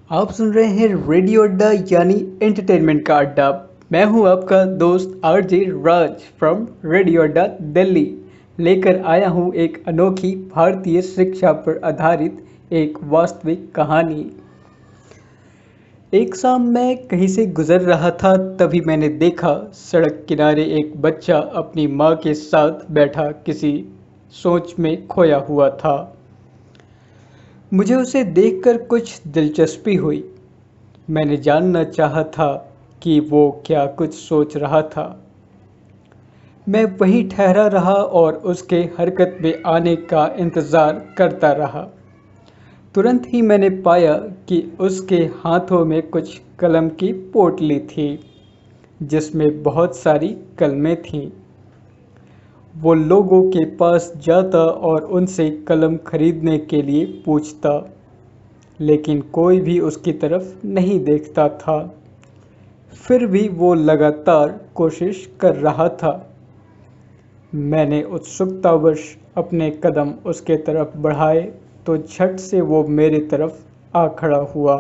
आप सुन रहे हैं रेडियो अड्डा यानी एंटरटेनमेंट का अड्डा। मैं हूं आपका दोस्त आरजे राज फ्रॉम रेडियो अड्डा दिल्ली। लेकर आया हूं एक अनोखी भारतीय शिक्षा पर आधारित एक वास्तविक कहानी। एक शाम मैं कहीं से गुजर रहा था, तभी मैंने देखा सड़क किनारे एक बच्चा अपनी माँ के साथ बैठा किसी सोच में खोया हुआ था। मुझे उसे देखकर कुछ दिलचस्पी हुई। मैंने जानना चाहा था कि वो क्या कुछ सोच रहा था। मैं वहीं ठहरा रहा और उसके हरकत में आने का इंतज़ार करता रहा। तुरंत ही मैंने पाया कि उसके हाथों में कुछ कलम की पोटली थी, जिसमें बहुत सारी कलमें थीं। वो लोगों के पास जाता और उनसे कलम खरीदने के लिए पूछता, लेकिन कोई भी उसकी तरफ नहीं देखता था। फिर भी वो लगातार कोशिश कर रहा था। मैंने उत्सुकतावश अपने कदम उसके तरफ बढ़ाए तो झट से वो मेरी तरफ आ खड़ा हुआ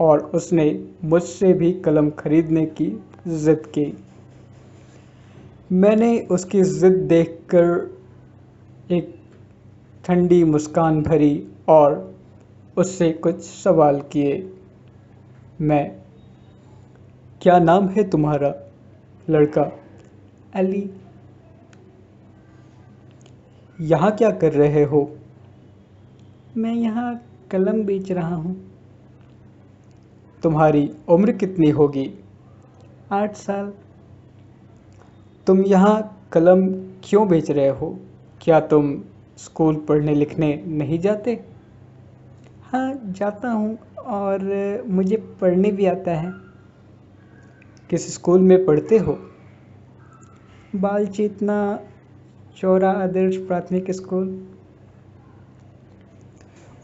और उसने मुझसे भी कलम खरीदने की जिद की। मैंने उसकी जिद देखकर एक ठंडी मुस्कान भरी और उससे कुछ सवाल किए। मैं, क्या नाम है तुम्हारा? लड़का, अली। यहाँ क्या कर रहे हो? मैं यहाँ कलम बेच रहा हूँ। तुम्हारी उम्र कितनी होगी? 8 साल। तुम यहाँ कलम क्यों बेच रहे हो? क्या तुम स्कूल पढ़ने लिखने नहीं जाते? हाँ, जाता हूँ और मुझे पढ़ने भी आता है। किस स्कूल में पढ़ते हो? बाल चेतना चौरा आदर्श प्राथमिक स्कूल।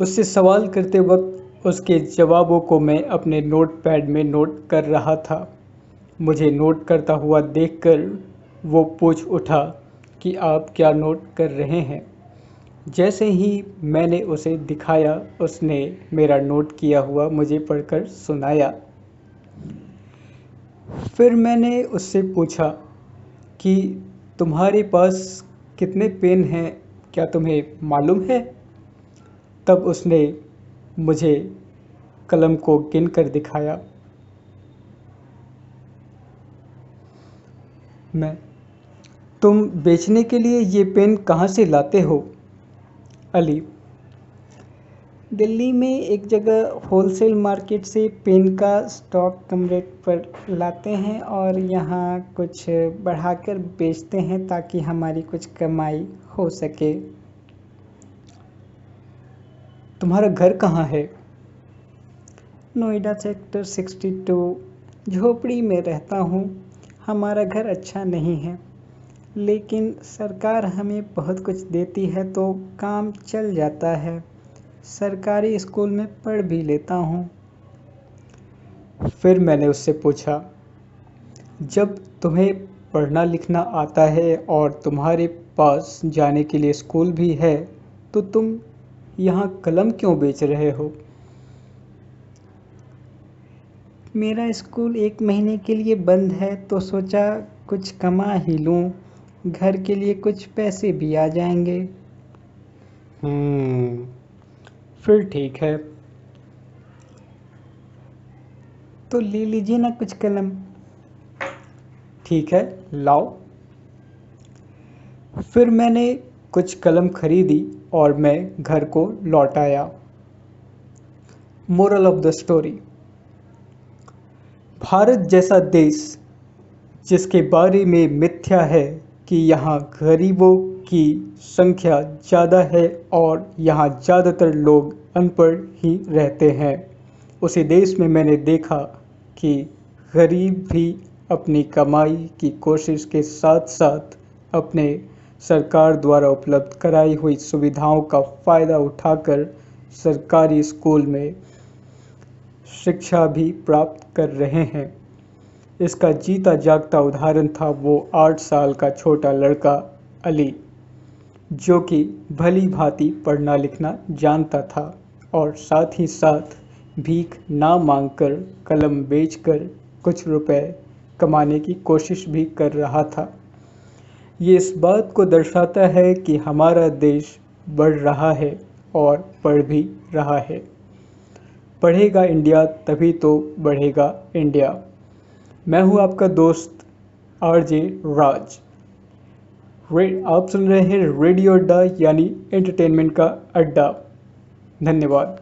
उससे सवाल करते वक्त उसके जवाबों को मैं अपने नोटपैड में नोट कर रहा था। मुझे नोट करता हुआ देखकर वो पूछ उठा कि आप क्या नोट कर रहे हैं। जैसे ही मैंने उसे दिखाया, उसने मेरा नोट किया हुआ मुझे पढ़कर सुनाया। फिर मैंने उससे पूछा कि तुम्हारे पास कितने पेन हैं, क्या तुम्हें मालूम है? तब उसने मुझे कलम को गिन कर दिखाया। मैं, तुम बेचने के लिए ये पेन कहाँ से लाते हो? अली, दिल्ली में एक जगह होलसेल मार्केट से पेन का स्टॉक कम रेट पर लाते हैं और यहाँ कुछ बढ़ाकर बेचते हैं ताकि हमारी कुछ कमाई हो सके। तुम्हारा घर कहाँ है? नोएडा सेक्टर 62। झोपड़ी में रहता हूँ। हमारा घर अच्छा नहीं है, लेकिन सरकार हमें बहुत कुछ देती है तो काम चल जाता है। सरकारी स्कूल में पढ़ भी लेता हूँ। फिर मैंने उससे पूछा, जब तुम्हें पढ़ना लिखना आता है और तुम्हारे पास जाने के लिए स्कूल भी है, तो तुम यहाँ कलम क्यों बेच रहे हो? मेरा स्कूल 1 महीने के लिए बंद है तो सोचा कुछ कमा ही लूँ, घर के लिए कुछ पैसे भी आ जाएंगे। फिर ठीक है, तो ले लीजिए ना कुछ कलम। ठीक है, लाओ। फिर मैंने कुछ कलम खरीदी और मैं घर को लौट आया। Moral of the story, Bharat जैसा देश जिसके बारे में मिथ्या है कि यहाँ गरीबों की संख्या ज़्यादा है और यहाँ ज़्यादातर लोग अनपढ़ ही रहते हैं, उसी देश में मैंने देखा कि गरीब भी अपनी कमाई की कोशिश के साथ साथ अपने सरकार द्वारा उपलब्ध कराई हुई सुविधाओं का फ़ायदा उठाकर सरकारी स्कूल में शिक्षा भी प्राप्त कर रहे हैं। इसका जीता जागता उदाहरण था वो 8 साल का छोटा लड़का अली, जो कि भली भांति पढ़ना लिखना जानता था और साथ ही साथ भीख ना मांगकर कलम बेचकर कुछ रुपए कमाने की कोशिश भी कर रहा था। ये इस बात को दर्शाता है कि हमारा देश बढ़ रहा है और बढ़ भी रहा है। बढ़ेगा इंडिया तभी तो बढ़ेगा इंडिया। मैं हूँ आपका दोस्त आरजे राज। आप सुन रहे हैं रेडियो अड्डा यानी एंटरटेनमेंट का अड्डा। धन्यवाद।